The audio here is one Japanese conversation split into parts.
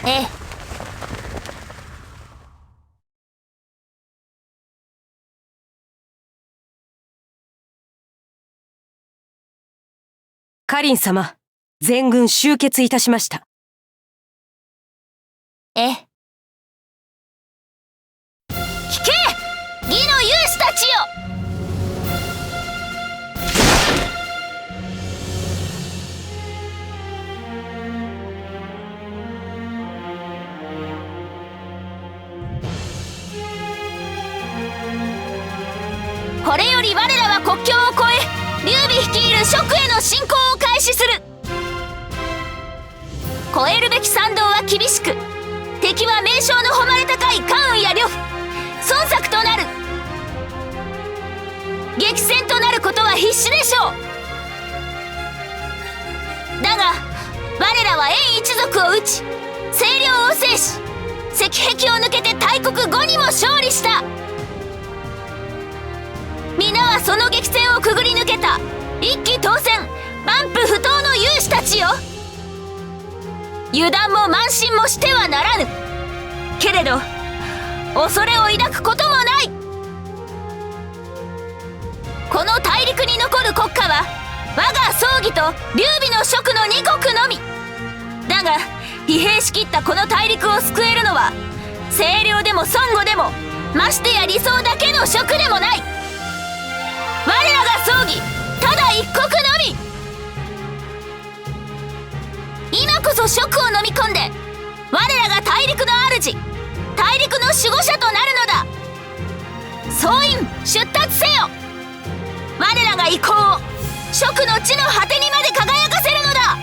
ええ。カリン様、全軍集結いたしました。ええ。聞け！義の勇士たちよ！これより我らは国境を越え、劉備率いる蜀への侵攻を開始する。越えるべき山道は厳しく、敵は名将の誉れ高い関羽や呂布、孫作となる。激戦となることは必至でしょう。だが我らは燕一族を討ち、清涼を制し、石壁を抜けて大国5にも勝利した。皆はその激戦をくぐり抜けた一騎当選、万夫不当の勇士たちよ。油断も慢心もしてはならぬ。けれど恐れを抱くこともない。この大陸に残る国家は我が葬儀と劉備の蜀の2国のみ。だが疲弊しきったこの大陸を救えるのは清涼でも孫悟でも、ましてや理想だけの蜀でもない。我らが葬儀ただ一国のみ。今こそ蜀を飲み込んで我らが大陸の主、大陸の守護者となるのだ。総員出立せよ。我らが意向を蜀の地の果てにまで輝かせるのだ。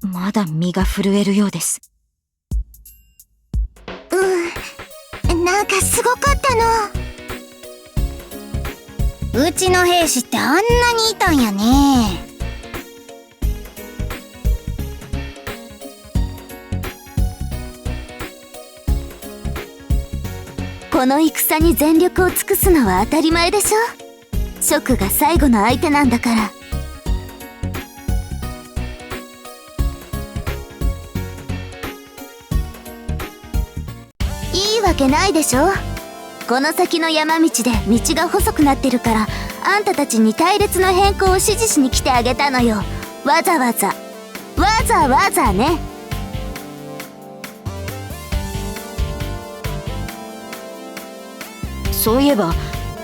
まだ身が震えるようです。なんかすごかったの。うちの兵士ってあんなにいたんやね。この戦に全力を尽くすのは当たり前でしょ。蜀が最後の相手なんだから。いいわけないでしょ。この先の山道で道が細くなってるから、あんたたちに隊列の変更を指示しに来てあげたのよ。わざわざね。そういえば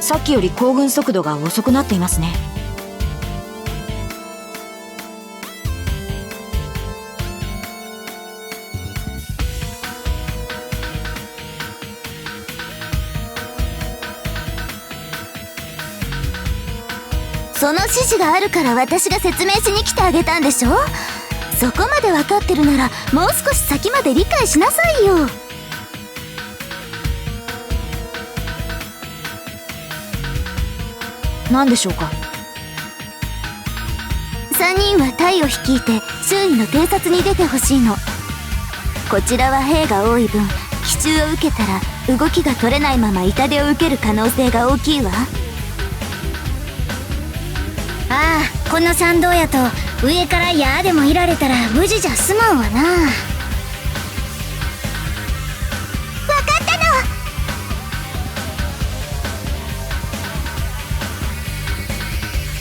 さっきより行軍速度が遅くなっていますね。その指示があるから私が説明しに来てあげたんでしょ。そこまで分かってるならもう少し先まで理解しなさいよ。何でしょうか。3人は隊を率いて周囲の偵察に出てほしいの。こちらは兵が多い分、奇襲を受けたら動きが取れないまま痛手を受ける可能性が大きいわ。ああ、この山道やと上から矢でもいられたら無事じゃ済まんわな。わかったの。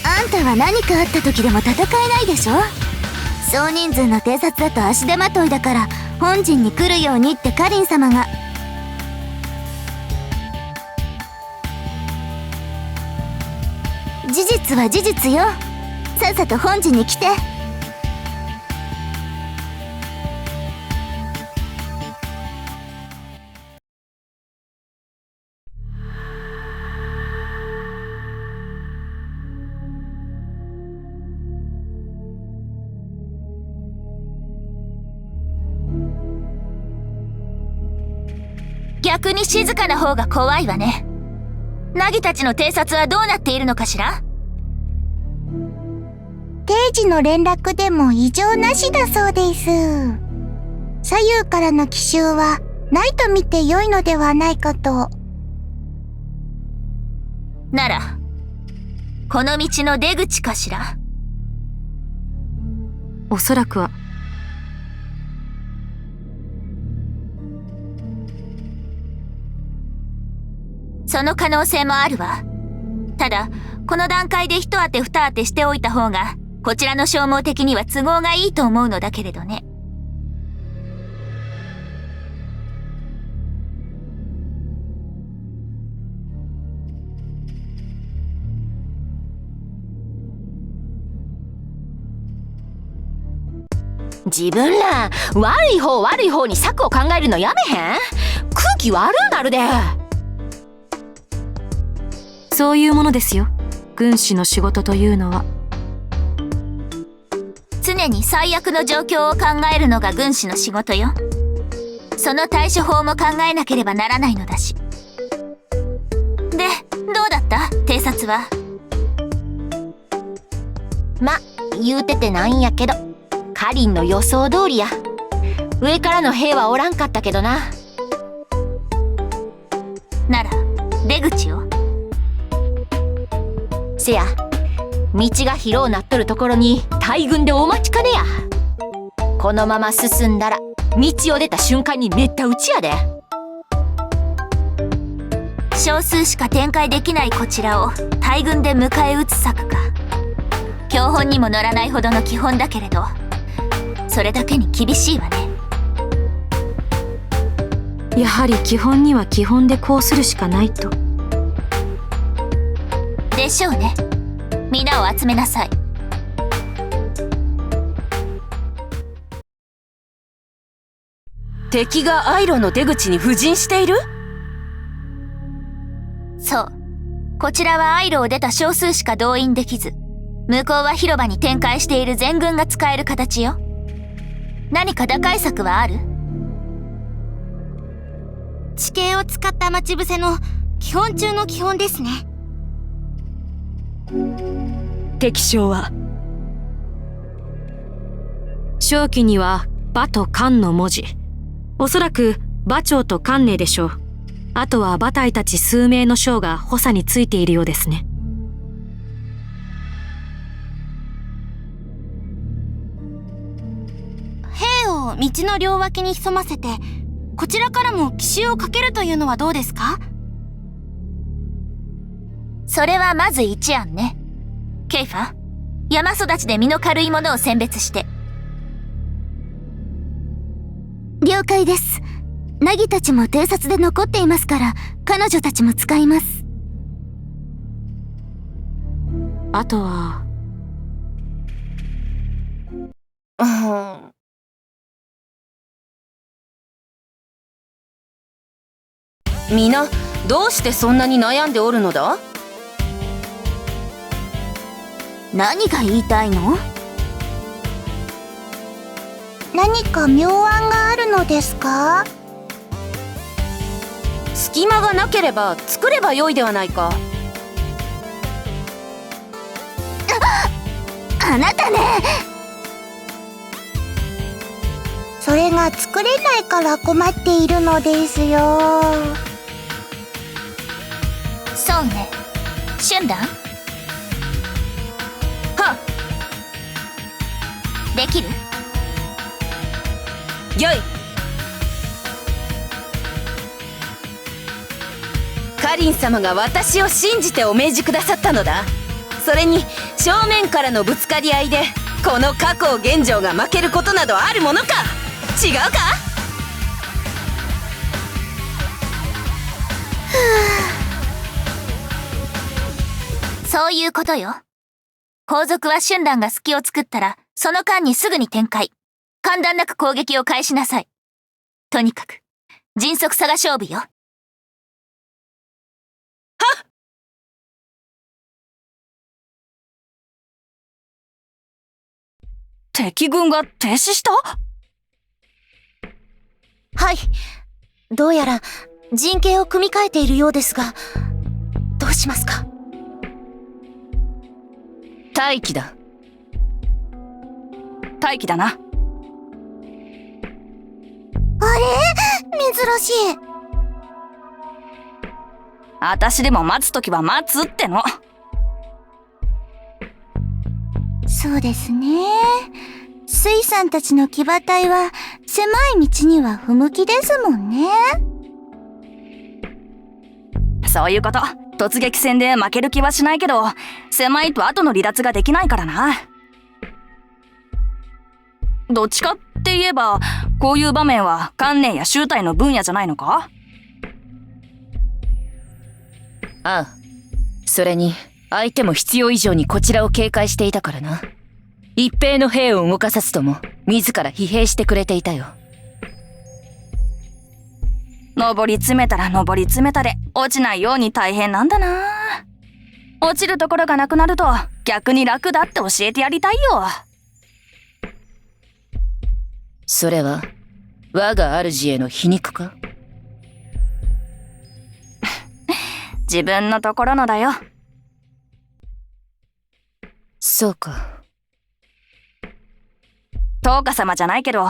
あんたは何かあった時でも戦えないでしょ。少人数の偵察だと足手まといだから、本陣に来るようにってカリン様が。事実は事実よ。さっさと本陣に来て。逆に静かな方が怖いわね。凪たちの偵察はどうなっているのかしら。定時の連絡でも異常なしだそうです。左右からの奇襲はないと見て良いのではないかと。ならこの道の出口かしら。おそらくは。その可能性もあるわ。ただこの段階で一当て二当てしておいた方がこちらの消耗的には都合がいいと思うのだけれどね。自分ら悪い方に策を考えるのやめへん？空気悪うなるで。そういうものですよ、軍師の仕事というのは。常に最悪の状況を考えるのが軍師の仕事よ。その対処法も考えなければならないのだし。で、どうだった偵察は。ま、言うててなんやけどカリンの予想通りや。上からの兵はおらんかったけどな。なら出口を。せや、道が広うなっとるところに大軍でお待ちかねや。このまま進んだら道を出た瞬間にめった打ちやで。少数しか展開できないこちらを大軍で迎え撃つ策か。標本にも乗らないほどの基本だけれど、それだけに厳しいわね。やはり基本には基本でこうするしかないと。でしょうね。皆を集めなさい。敵がアイロの出口に布陣している？そう。こちらはアイロを出た少数しか動員できず、向こうは広場に展開している全軍が使える形よ。何か打開策はある？地形を使った待ち伏せの基本中の基本ですね。敵将は正気には馬と官の文字。おそらく馬長と官寧でしょう。あとは馬隊たち数名の将が補佐についているようですね。兵を道の両脇に潜ませて、こちらからも奇襲をかけるというのはどうですか？それはまず一案ね。ケイファ、山育ちで身の軽いものを選別して。了解です。ナギたちも偵察で残っていますから、彼女たちも使います。あとは皆どうしてそんなに悩んでおるのだ？何が言いたいの？何か妙案があるのですか？隙間がなければ作ればよいではないか。あなたね。それが作れないから困っているのですよ。そうね。春蘭？はっ。できる？よい。カリン様が私を信じてお命じくださったのだ。それに正面からのぶつかり合いでこの加工現状が負けることなどあるものか。違うか？そういうことよ。後続は春蘭が隙を作ったら、その間にすぐに展開。間断なく攻撃を開始なさい。とにかく、迅速さが勝負よ。はっ！敵軍が停止した？はい。どうやら陣形を組み替えているようですが、どうしますか？待機だ。待機だな。珍しい。私でも待つときは待つっての。そうですね。水さんたちの騎馬隊は狭い道には不向きですもんね。そういうこと。突撃戦で負ける気はしないけど、狭いと後の離脱ができないからな。どっちかって言えば、こういう場面は観念や集体の分野じゃないのか？ああ。それに、相手も必要以上にこちらを警戒していたからな。一兵の兵を動かさすとも、自ら疲弊してくれていたよ。登り詰めたら登り詰めたで、落ちないように大変なんだな。落ちるところがなくなると、逆に楽だって教えてやりたいよ。それは、我が主への皮肉か？自分のところのだよ。そうか。トーカ様じゃないけど、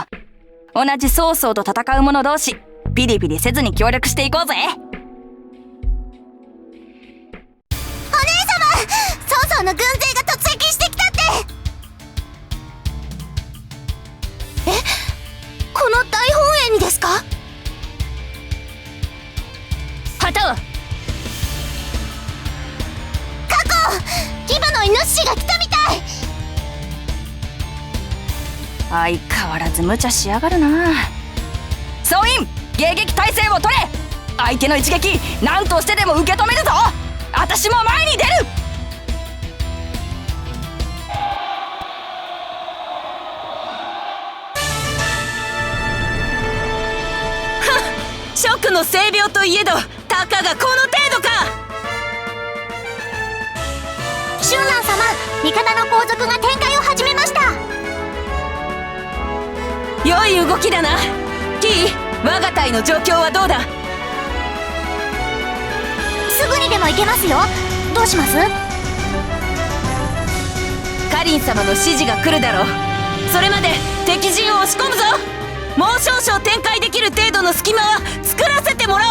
同じ曹操と戦う者同士、ピリピリせずに協力していこうぜ。曹操の軍勢が突撃してきたって。この大本営にですか？旗は騎馬のイノシシが来たみたい。相変わらず無茶しやがるな。総員、迎撃態勢を取れ。相手の一撃何としてでも受け止めるぞ。私も前に出る。蜀の性病といえど、たかがこの程度か。春蘭様、味方の後続が展開を始めました。良い動きだな。T、我が隊の状況はどうだ？すぐにでも行けますよ。どうします？カリン様の指示が来るだろう。それまで敵陣を押し込むぞ。もう少々展開できる程度の隙間は作らせてもらおう。